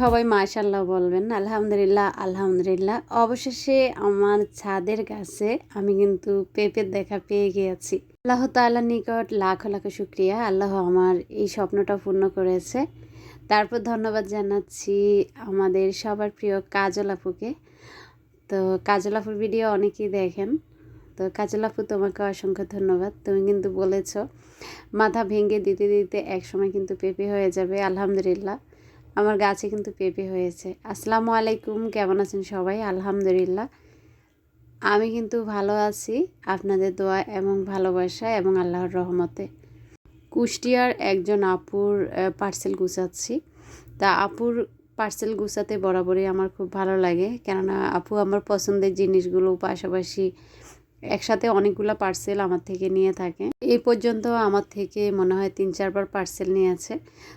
সবাই মাশাআল্লাহ বলবেন। আলহামদুলিল্লাহ, আলহামদুলিল্লাহ। অবশেষে আমার ছাদের গাছে আমি কিন্তু পেঁপের দেখা পেয়ে গিয়েছি। আল্লাহ তাআলার নিকট লাখ লাখ শুকরিয়া। আল্লাহ আমার এই স্বপ্নটা পূর্ণ করেছে। তারপর ধন্যবাদ জানাচ্ছি আমাদের সবার প্রিয় কাজল আপুকে। তো কাজল আপুর ভিডিও অনেকেই দেখেন। তো কাজল আপু, তোমাকে অসংখ্য ধন্যবাদ। তুমি কিন্তু বলেছ মাথা ভেঙে দিতে দিতে একসময় কিন্তু পেঁপে হয়ে যাবে। আলহামদুলিল্লাহ, আমার গাছে কিন্তু পেঁপে হয়েছে। আসসালামু আলাইকুম, কেমন আছেন সবাই? আলহামদুলিল্লাহ আমি কিন্তু ভালো আছি, আপনাদের দোয়া এবং ভালোবাসা এবং আল্লাহর রহমতে। কুষ্টিয়ার একজন আপুর পার্সেল গুছাচ্ছি। তা আপুর পার্সেল গুছাতে বরাবরই আমার খুব ভালো লাগে, কেননা আপু আমার পছন্দের জিনিসগুলো পাশাপাশি একসাথে অনেকগুলো পার্সেল আমার থেকে নিয়ে থাকে। এই পর্যন্ত আমার থেকে মনে হয় 3-4 বার পার্সেল নিয়েছে।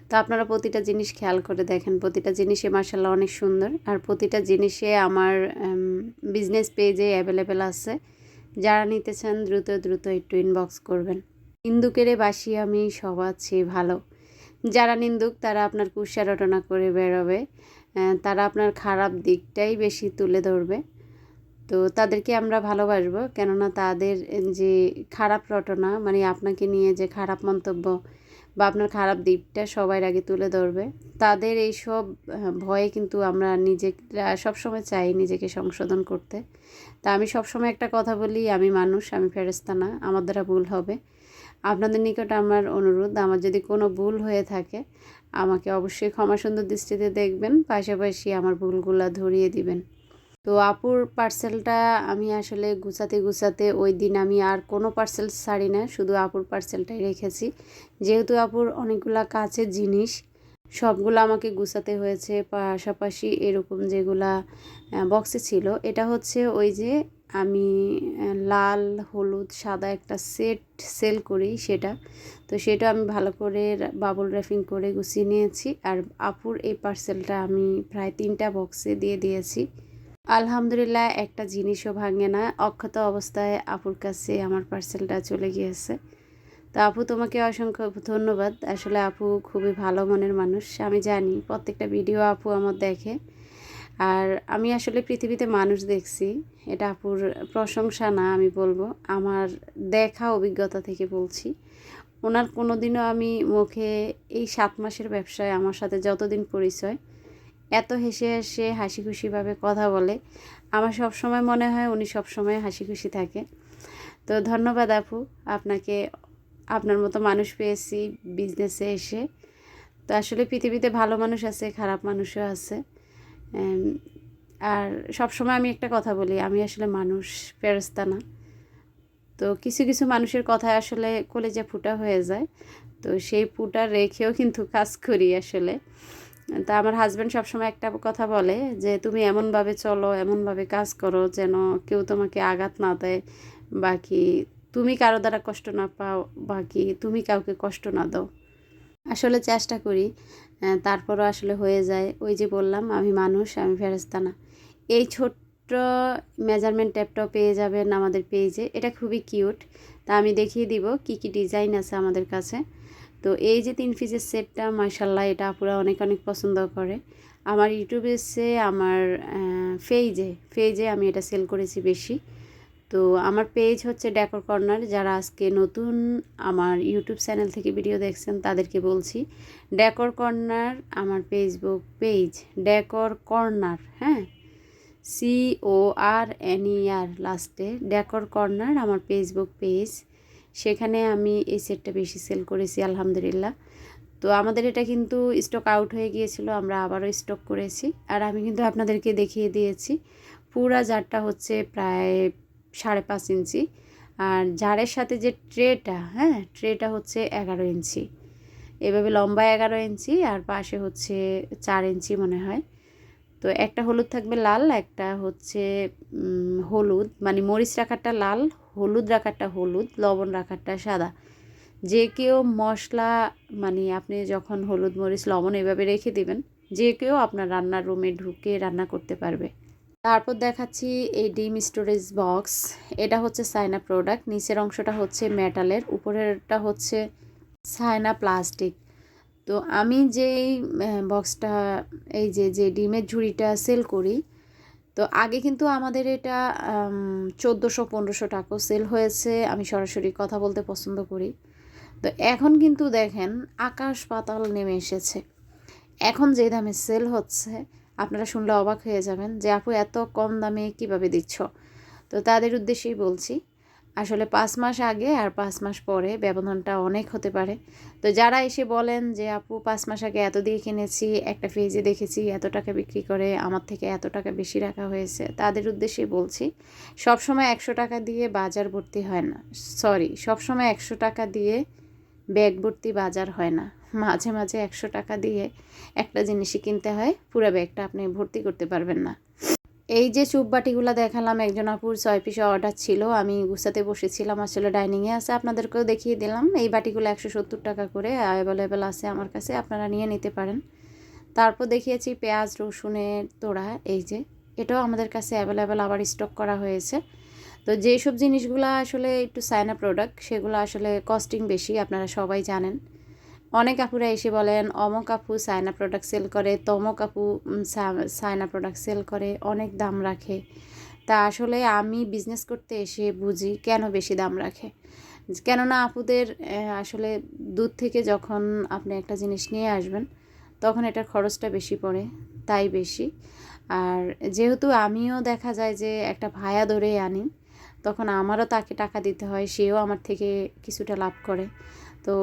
তো আপনারা প্রতিটা জিনিস খেয়াল করে দেখেন, প্রতিটা জিনিসে মাশাআল্লাহ অনেক সুন্দর, আর প্রতিটা জিনিসে আমার বিজনেস পেজে অ্যাভেলেবেল আছে। যারা নিতে চান দ্রুত দ্রুত একটু ইনবক্স করবেন। নিন্দুকেরে বাসি আমি সবার চেয়ে ভালো। যারা নিন্দুক তারা আপনার কুৎসা রটনা করে বেরোবে, তারা আপনার খারাপ দিকটাই বেশি তুলে ধরবে। তো তাদেরকে আমরা ভালোবাসবো, কেননা তাদের যে খারাপ রটনা, মানে আপনাকে নিয়ে যে খারাপ মন্তব্য বা আপনার খারাপ দিকটা সবার আগে তুলে ধরবে, তাদের এইসব ভয়ে কিন্তু আমরা সবসময় চাই নিজেকে সংশোধন করতে। তা আমি সবসময় একটা কথা বলি, আমি মানুষ, আমি ফেরেশতা না, আমার দ্বারা ভুল হবে। আপনাদের নিকট আমার অনুরোধ, আমার যদি কোনো ভুল হয়ে থাকে আমাকে অবশ্যই ক্ষমা সুন্দর দৃষ্টিতে দেখবেন, পাশাপাশি আমার ভুলগুলা ধরিয়ে দিবেন। তো আপুর পার্সেলটা আমি আসলে গুছাতে ওই দিন আমি আর কোনো পার্সেল ছাড়ি না, শুধু আপুর পার্সেলটাই রেখেছি। যেহেতু আপুর অনেকগুলা কাছের জিনিস, সবগুলো আমাকে গুছাতে হয়েছে। পাশাপাশি এরকম যেগুলা বক্সে ছিল, এটা হচ্ছে ওই যে আমি লাল হলুদ সাদা একটা সেট সেল করি, সেটা তো সেটা আমি ভালো করে বাবল র্যাপিং করে গুছিয়ে নিয়েছি। আর আপুর এই পার্সেলটা আমি প্রায় 3টা বক্সে দিয়ে দিয়েছি। আলহামদুলিল্লাহ, একটা জিনিসও ভাঙে না, অক্ষত অবস্থায় আপুর কাছে আমার পার্সেলটা চলে গিয়েছে। তো আপু, তোমাকে অসংখ্য ধন্যবাদ। আসলে আপু খুবই ভালো মনের মানুষ, আমি জানি। প্রত্যেকটা ভিডিও আপু আমার দেখে, আর আমি আসলে পৃথিবীতে মানুষ দেখছি, এটা আপুর প্রশংসা না, আমি বলবো আমার দেখা অভিজ্ঞতা থেকে বলছি। ওনার কোনো দিনও আমি মুখে, এই 7 মাসের ব্যবসায় আমার সাথে যতদিন পরিচয়, এত হেসে হেসে হাসি খুশিভাবে কথা বলে, আমার সব সময় মনে হয় উনি সব সময় হাসি খুশি থাকে। তো ধন্যবাদ আপু, আপনাকে। আপনার মতো মানুষ পেয়েছি বিজনেসে এসে। তো আসলে পৃথিবীতে ভালো মানুষ আছে, খারাপ মানুষও আছে। আর সব সময় আমি একটা কথা বলি, আমি আসলে মানুষ, ফেরেশতা না। তো কিছু কিছু মানুষের কথায় আসলে কলেজা ফুটা হয়ে যায়, তো সেই ফুটা রেখেও কিন্তু কাজ করি আসলে। তা আমার হাজব্যান্ড সবসময় একটা কথা বলে যে তুমি এমনভাবে চলো, এমনভাবে কাজ করো যেন কেউ তোমাকে আঘাত না দেয়, বাকি তুমি কারো দ্বারা কষ্ট না পাও, বাকি তুমি কাউকে কষ্ট না দাও। আসলে চেষ্টা করি, তারপরও আসলে হয়ে যায়। ওই যে বললাম, আমি মানুষ, আমি ফেরেশতা না। এই ছোট্ট মেজারমেন্ট ট্যাপটাও পেয়ে যাবেন আমাদের পেজে, এটা খুবই কিউট। তা আমি দেখিয়ে দিব কি কি ডিজাইন আছে আমাদের কাছে। তো এই যে 3 পিসের সেটটা, মাশাআল্লাহ, এটা আপুরা অনেক অনেক পছন্দ করে। আমার ইউটিউবে আমার পেজে আমি এটা সেল করেছি বেশি। তো আমার পেজ হচ্ছে ডেকর কর্নার। যারা আজকে নতুন আমার ইউটিউব চ্যানেল থেকে ভিডিও দেখছেন তাদেরকে বলছি, ডেকর কর্নার আমার ফেসবুক পেজ, ডেকর কর্নার, হ্যাঁ, CORNER লাস্টে, ডেকর কর্নার আমার ফেসবুক পেজ। সেখানে আমি এই সেটটা বেশি সেল করেছি আলহামদুলিল্লাহ। তো আমাদের এটা কিন্তু স্টক আউট হয়ে গিয়েছিল, আমরা আবারও স্টক করেছি। আর আমি কিন্তু আপনাদেরকে দেখিয়ে দিয়েছি, পুরা জারটা হচ্ছে প্রায় 5.5 ইঞ্চি, আর জারের সাথে যে ট্রেটা, হ্যাঁ, ট্রেটা হচ্ছে 11 ইঞ্চি। এভাবে লম্বা 11 ইঞ্চি, আর পাশে হচ্ছে 4 ইঞ্চি মনে হয়। তো একটা হলুদ থাকবে লাল, একটা হচ্ছে হলুদ, মানে মরিচ রাখারটা লাল, হলুদ রাখারটা হলুদ, লবণ রাখারটা সাদা। যে কেউ মশলা, মানে আপনি যখন হলুদ মরিচ লবণ এভাবে রেখে দিবেন, যে কেউ আপনার রান্নার রুমে ঢুকে রান্না করতে পারবে। তারপর দেখাচ্ছি এই ডিম স্টোরেজ বক্স। এটা হচ্ছে চায়না প্রোডাক্ট, নিচের অংশটা হচ্ছে মেটালের, উপরেরটা হচ্ছে চায়না প্লাস্টিক। তো আমি যেই বক্সটা, এই যে ডিমের ঝুড়িটা সেল করি, তো আগে কিন্তু আমাদের এটা 1400-1500 টাকাও সেল হয়েছে। আমি সরাসরি কথা বলতে পছন্দ করি। তো এখন কিন্তু দেখেন আকাশ পাতাল নেমে এসেছে। এখন যে দামে সেল হচ্ছে, আপনারা শুনলে অবাক হয়ে যাবেন যে আপু এত কম দামে কিভাবে দিচ্ছ। তো তাদের উদ্দেশ্যেই বলছি, আসলে 5 মাস আগে আর 5 মাস পরে ব্যবধানটা অনেক হতে পারে। তো যারা এসে বলেন যে আপু 5 মাস আগে এত দিয়ে কিনেছি, একটা পেজে দেখেছি এত টাকা বিক্রি করে, আমার থেকে এত টাকা বেশি রাখা হয়েছে, তাদের উদ্দেশ্যেই বলছি, সবসময় 100 টাকা দিয়ে বাজার ভর্তি হয় না। সরি, সবসময় 100 টাকা দিয়ে ব্যাগ ভর্তি বাজার হয় না। মাঝে মাঝে 100 টাকা দিয়ে একটা জিনিসই কিনতে হয়, পুরো ব্যাগটা আপনি ভর্তি করতে পারবেন না। এই যে চুপ বাটিগুলো দেখালাম, একজন আপুর 6 পিস অর্ডার ছিল, আমি গুছাতে বসেছিলাম, আসলে ডাইনিংয়ে আছে, আপনাদেরকেও দেখিয়ে দিলাম। এই বাটিগুলো 170 টাকা করে অ্যাভেলেবেল আছে আমার কাছে, আপনারা নিয়ে নিতে পারেন। তারপর দেখিয়েছি পেঁয়াজ রসুনের তোড়া, এই যে এটাও আমাদের কাছে অ্যাভেলেবেল আবার স্টক করা হয়েছে। তো যেসব জিনিসগুলো আসলে একটু চায়না প্রোডাক্ট, সেগুলো আসলে কস্টিং বেশি, আপনারা সবাই জানেন। অনেক আপুরা এসে বলেন অমক আপু চায়না প্রোডাক্ট সেল করে, তমক আপু চায়না প্রোডাক্ট সেল করে, অনেক দাম রাখে। তা আসলে আমি বিজনেস করতে এসে বুঝি কেন বেশি দাম রাখে। কেননা আপুদের আসলে দূর থেকে যখন আপনি একটা জিনিস নিয়ে আসবেন, তখন এটার খরচটা বেশি পড়ে, তাই বেশি। আর যেহেতু আমিও দেখা যায় যে একটা ভায়া ধরে আনি, তখন আমারও তাকে টাকা দিতে হয়, সেও আমার থেকে কিছুটা লাভ করে। তো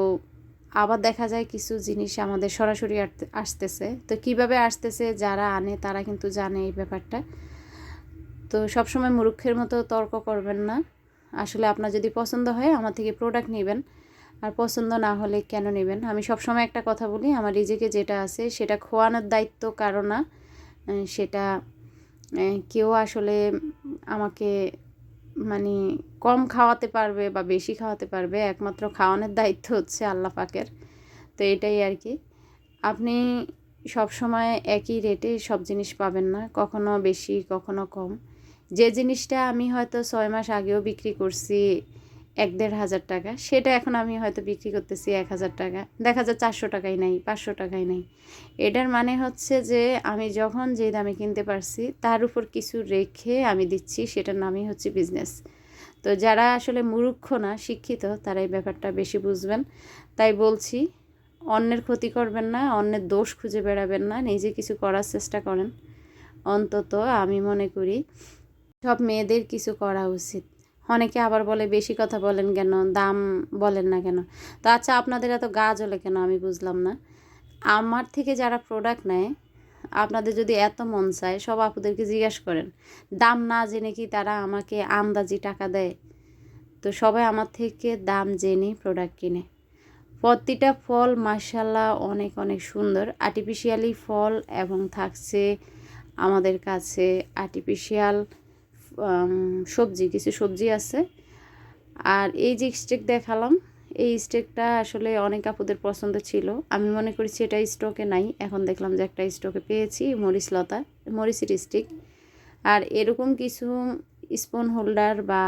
আবার দেখা যায় কিছু জিনিস আমাদের সরাসরি আসতেছে, তো কিভাবে আসতেছে যারা আনে তারা কিন্তু জানে এই ব্যাপারটা। তো সবসময় মূর্খের মতো তর্ক করবেন না। আসলে আপনার যদি পছন্দ হয় আমার থেকে প্রোডাক্ট নেবেন, আর পছন্দ না হলে কেন নেবেন। আমি সবসময় একটা কথা বলি, আমার রিজিকে যেটা আছে সেটা খোয়ানোর দায়িত্ব কারো না। সেটা কেউ আসলে আমাকে মানে কম খাওয়াতে পারবে বা বেশি খাওয়াতে পারবে, একমাত্র খাওয়ানোর দায়িত্ব হচ্ছে আল্লাহ পাকের। তো এটাই আর কি। আপনি সবসময় একই রেটে সব জিনিস পাবেন না, কখনো বেশি কখনো কম। যে জিনিসটা আমি হয়তো 6 মাস আগেও বিক্রি করছি 1-1.5 হাজার টাকা, সেটা এখন আমি হয়তো বিক্রি করতেছি 1000 টাকা, দেখা যায় 400 টাকাই নাই, 500 টাকাই নাই। এটার মানে হচ্ছে যে আমি যখন যে দামে কিনতে পারছি তার উপর কিছু রেখে আমি দিচ্ছি, সেটার নামই হচ্ছে বিজনেস। তো যারা আসলে মূর্খ না, শিক্ষিত, তারা এই ব্যাপারটা বেশি বুঝবেন। তাই বলছি, অন্যের ক্ষতি করবেন না, অন্যের দোষ খুঁজে বেড়াবেন না, নিজে কিছু করার চেষ্টা করেন। অন্তত আমি মনে করি সব মেয়েদের কিছু করা উচিত। অনেকে আবার বলে বেশি কথা বলেন কেন, দাম বলেন না কেন। তো আচ্ছা, আপনাদের এত গা জ্বলে কেন আমি বুঝলাম না। আমার থেকে যারা প্রোডাক্ট নেয়, আপনাদের যদি এত মন চায় সব আপুদেরকে জিজ্ঞাসা করেন, দাম না জেনে কি তারা আমাকে আন্দাজি টাকা দেয়? তো সবাই আমার থেকে দাম জেনে প্রোডাক্ট কিনে। প্রতিটা ফল মাশাআল্লাহ অনেক অনেক সুন্দর, আর্টিফিশিয়ালি ফল, এবং থাকছে আমাদের কাছে আর্টিফিশিয়াল সবজি, কিছু সবজি আছে। আর এই যে স্টেক দেখালাম, এই স্টেকটা আসলে অনেক আপুদের পছন্দ ছিল, আমি মনে করেছি এটা স্টকে নাই, এখন দেখলাম যে একটা স্টকে পেয়েছি, মরিচলতা, মরিচের স্টিক। আর এরকম কিছু স্পুন হোল্ডার বা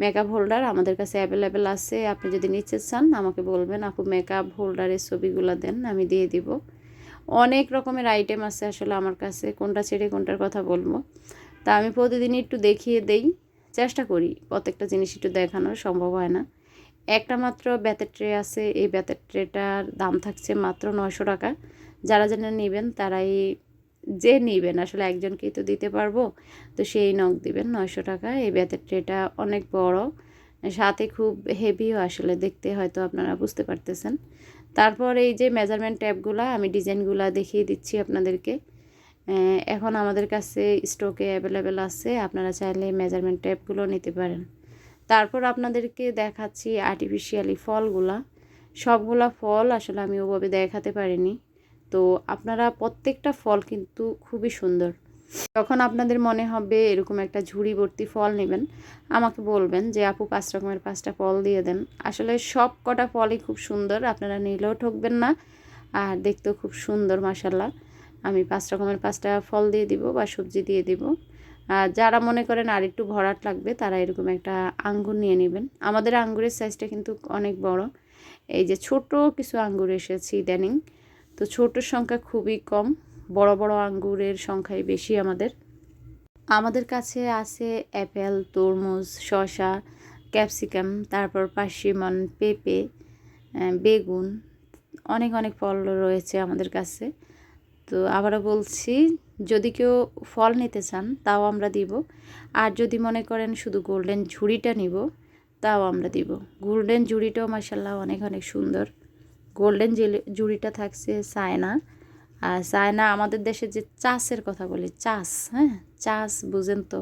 মেকআপ হোল্ডার আমাদের কাছে অ্যাভেলেবেল আছে। আপনি যদি নিতে চান আমাকে বলবেন, আপু মেকআপ হোল্ডারের ছবিগুলো দেন, আমি দিয়ে দিব। অনেক রকমের আইটেম আছে আসলে আমার কাছে, কোনটা ছেড়ে কোনটার কথা বলবো। তা আমি প্রতিদিনই একটু দেখিয়ে দেই, চেষ্টা করি প্রত্যেকটা জিনিস একটু দেখানোর, সম্ভব হয় না। একটা মাত্র বেতের ট্রে আছে, এই বেতের ট্রেটার দাম থাকছে মাত্র 900 টাকা। যারা যারা নেবেন তারাই, যে নেবেন আসলে একজনকেই তো দিতে পারবো, তো সেই নখ দিবেন 900 টাকা। এই বেতের ট্রেটা অনেক বড়, সাথে খুব হেভিও, আসলে দেখতে হয়তো আপনারা বুঝতে পারতেছেন। তারপর এই যে মেজারমেন্ট ট্যাপগুলা, আমি ডিজাইনগুলা দেখিয়ে দিচ্ছি আপনাদেরকে। এখন আমাদের কাছে স্টকে অ্যাভেলেবেল আছে, আপনারা চাইলে মেজারমেন্ট ট্যাপগুলো নিতে পারেন। তারপর আপনাদেরকে দেখাচ্ছি আর্টিফিশিয়ালি ফলগুলা। সবগুলা ফল আসলে আমি ওভাবে দেখাতে পারিনি। তো আপনারা প্রত্যেকটা ফল কিন্তু খুবই সুন্দর। যখন আপনাদের মনে হবে এরকম একটা ঝুড়ি ভর্তি ফল নেবেন, আমাকে বলবেন যে আপু 5 রকমের 5টা ফল দিয়ে দেন। আসলে সব কটা ফলই খুব সুন্দর, আপনারা নিলেও ঠকবেন না, আর দেখতেও খুব সুন্দর মাশাল্লাহ। আমি 5 রকমের 5টা ফল দিয়ে দিব বা সবজি দিয়ে দিব। যারা মনে করেন আর একটু ভরাট লাগবে তারা এরকম একটা আঙ্গুর নিয়ে নেবেন। আমাদের আঙ্গুরের সাইজটা কিন্তু অনেক বড়। এই যে ছোট কিছু আঙ্গুর এসেছে ইদানিং, তো ছোটোর সংখ্যা খুবই কম, বড় বড় আঙ্গুরের সংখ্যাই বেশি আমাদের কাছে আছে অ্যাপেল, তরমুজ, শসা, ক্যাপসিকাম, তারপর পার্সিমন, পেঁপে, বেগুন, অনেক অনেক ফল রয়েছে আমাদের কাছে। তো আবারও বলছি, যদি কেউ ফল নিতে চান তাও আমরা দিব, আর যদি মনে করেন শুধু গোল্ডেন ঝুড়িটা নিব তাও আমরা দিব। গোল্ডেন ঝুড়িটাও মাশাআল্লাহ অনেক অনেক সুন্দর। গোল্ডেন ঝুড়িটা থাকছে চায়না, আর চায়না আমাদের দেশে যে চাষের কথা বলি, চাষ, হ্যাঁ চাষ বুঝেন তো,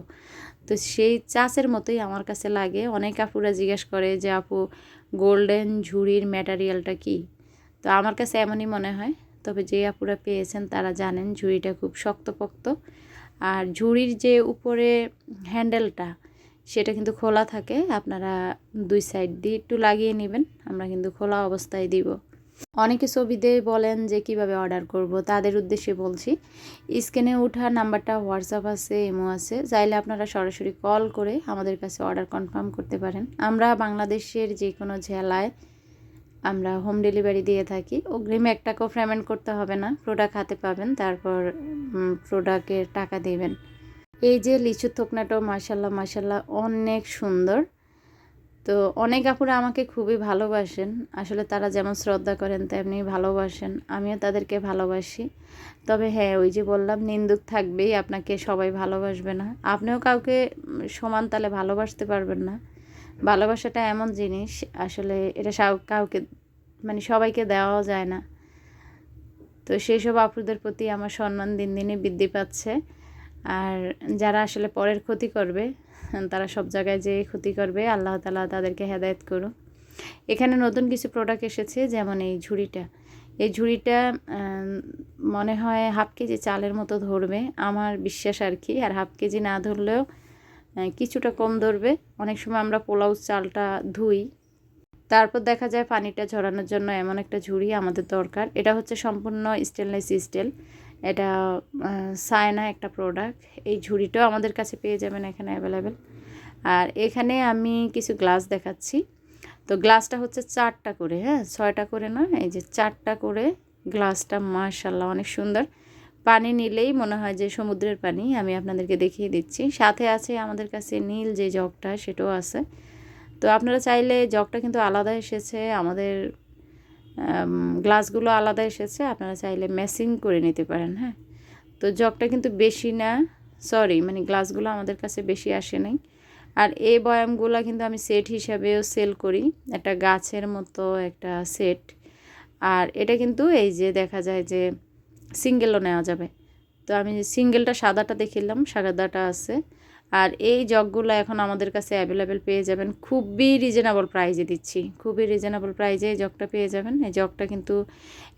তো সেই চাষের মতোই আমার কাছে লাগে। অনেক আপুরা জিজ্ঞেস করে যে আপু গোল্ডেন ঝুড়ির ম্যাটেরিয়ালটা কি, তো আমার কাছে এমনই মনে হয়। তবে যে আপুরা পেয়েছেন তারা জানেন ঝুড়িটা খুব শক্তপোক্ত, আর ঝুড়ির যে উপরে হ্যান্ডেলটা সেটা কিন্তু খোলা থাকে, আপনারা দুই সাইড দিয়ে একটু লাগিয়ে নেবেন, আমরা কিন্তু খোলা অবস্থায় দিব। অনেকে ছবিতে বলেন যে কিভাবে অর্ডার করব, তাদের উদ্দেশ্যে বলছি, স্ক্রিনে ওঠা নাম্বারটা হোয়াটসঅ্যাপ আছে, ইমো আছে, চাইলে আপনারা সরাসরি কল করে আমাদের কাছে অর্ডার কনফার্ম করতে পারেন। আমরা বাংলাদেশের যে কোনো জেলায় আমরা হোম ডেলিভারি দিয়ে থাকি। অগ্রিম 1 টাকাও পেমেন্ট করতে হবে না, প্রোডাক্ট হাতে পাবেন, তারপর প্রোডাক্টের টাকা দেবেন। এই যে লিচুর থোকনাটাও মাশাল্লাহ মাশাল্লাহ অনেক সুন্দর। তো অনেক আপুরা আমাকে খুবই ভালোবাসেন, আসলে তারা যেমন শ্রদ্ধা করেন তেমনি ভালোবাসেন, আমিও তাদেরকে ভালোবাসি। তবে হ্যাঁ, ওই যে বললাম নিন্দুক থাকবেই, আপনাকে সবাই ভালোবাসবে না, আপনিও কাউকে সমান তালে ভালোবাসতে পারবেন না। ভালোবাসাটা এমন জিনিস, আসলে এটা কাউকে মানে সবাইকে দেওয়াও যায় না। তো সেই সব আপুদের প্রতি আমার সম্মান দিন দিনই বৃদ্ধি পাচ্ছে। আর যারা আসলে পরের ক্ষতি করবে তারা সব জায়গায় যেয়ে ক্ষতি করবে, আল্লাহ তাআলা তাদেরকে হেদায়েত করুক। এখানে নতুন কিছু প্রোডাক্ট এসেছে, যেমন এই ঝুড়িটা। এই ঝুড়িটা মনে হয় 1/2 কেজি চালের মতো ধরবে, আমার বিশ্বাস আর কি। আর 1/2 কেজি না ধরলেও কিছুটা কম ধরবে। অনেক সময় আমরা পোলাও চালটা ধুই, তারপর দেখা যায় পানিটা ঝরানোর জন্য এমন একটা ঝুড়ি আমাদের দরকার। এটা হচ্ছে সম্পূর্ণ স্টেনলেস স্টিল, এটা চায়না একটা প্রোডাক্ট। এই ঝুড়িটাও আমাদের কাছে পেয়ে যাবেন এখানে অ্যাভেলেবেল। আর এখানে আমি কিছু গ্লাস দেখাচ্ছি। তো গ্লাসটা হচ্ছে 4টা করে, হ্যাঁ 6টা করে না, এই যে 4টা করে গ্লাসটা মাশাআল্লাহ অনেক সুন্দর। পানি নিলেই মনে হয় যে সমুদ্রের পানি। আমি আপনাদেরকে দেখিয়ে দিচ্ছি। সাথে আছে আমাদের কাছে নীল যে জগটা, সেটাও আছে। তো আপনারা চাইলে, জগটা কিন্তু আলাদা এসেছে, আমাদের গ্লাসগুলো আলাদা এসেছে, আপনারা চাইলে ম্যাচিং করে নিতে পারেন। হ্যাঁ, তো জগটা কিন্তু বেশি না, সরি মানে গ্লাসগুলো আমাদের কাছে বেশি আসে নাই। আর এই বয়ামগুলো কিন্তু আমি সেট হিসাবেও সেল করি, একটা গাছের মতো একটা সেট। আর এটা কিন্তু এই যে দেখা যায় যে সিঙ্গেলও নেওয়া যাবে। তো আমি সিঙ্গেলটা সাদাটা দেখিলাম, সাদাটা আছে। আর এই জগগুলো এখন আমাদের কাছে অ্যাভেলেবেল পেয়ে যাবেন, খুবই রিজনেবল প্রাইজে দিচ্ছি, খুবই রিজনেবল প্রাইজে এই জগটা পেয়ে যাবেন। এই জগটা কিন্তু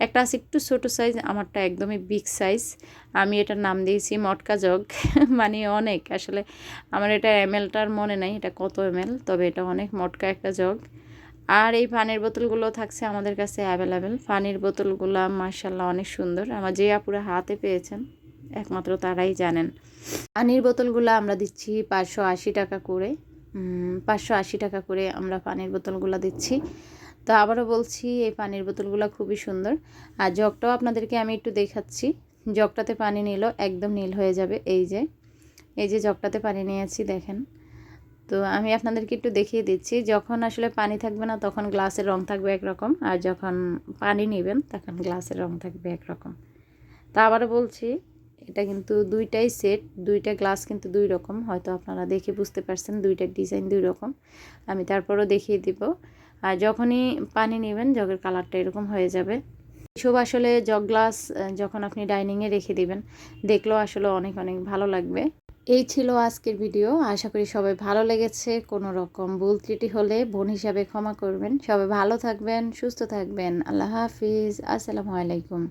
একটা আছে একটু ছোটো সাইজ, আমারটা একদমই বিগ সাইজ। আমি এটার নাম দিয়েছি মটকা জগ মানে অনেক, আসলে আমার এটা এমএলটার মনে নাই এটা কত এমএল, তবে এটা অনেক মটকা একটা জগ। আর এই পানির বোতলগুলো থাকছে আমাদের কাছে অ্যাভেলেবেল। পানির বোতলগুলো মাশাআল্লাহ অনেক সুন্দর, আমার যে আপুরা হাতে পেয়েছেন একমাত্র তারাই জানেন। পানির বোতলগুলো আমরা দিচ্ছি 580 টাকা করে, 580 টাকা করে আমরা পানির বোতলগুলো দিচ্ছি। তো আবারও বলছি, এই পানির বোতলগুলো খুবই সুন্দর। আর জগটাও আপনাদেরকে আমি একটু দেখাচ্ছি, জগটাতে পানি নিল একদম নীল হয়ে যাবে। এই যে জগটাতে পানি নিয়েছি দেখেন। তো আমি আপনাদেরকে একটু দেখিয়ে দিচ্ছি, যখন আসলে পানি থাকবে না তখন গ্লাসের রং থাকবে একরকম, আর যখন পানি নেবেন তখন গ্লাসের রং থাকবে একরকম। তা আবারও বলছি, এটা কিন্তু দুইটাই সেট, দুইটা গ্লাস কিন্তু দুই রকম, হয়তো আপনারা দেখে বুঝতে পারছেন দুইটার ডিজাইন দুই রকম, আমি তারপরও দেখিয়ে দিব। আর যখনই পানি নেবেন জগের কালারটা এরকম হয়ে যাবে। এসব আসলে জগ গ্লাস যখন আপনি ডাইনিংয়ে রেখে দিবেন, দেখলেও আসলে অনেক অনেক ভালো লাগবে। এই ছিল আজকের ভিডিও, আশা করি সবাই ভালো লেগেছে। কোনো রকম ভুল ত্রুটি হলে বোন হিসাবে ক্ষমা করবেন। সবাই ভালো থাকবেন, সুস্থ থাকবেন। আল্লাহ হাফিজ, আসসালামু আলাইকুম।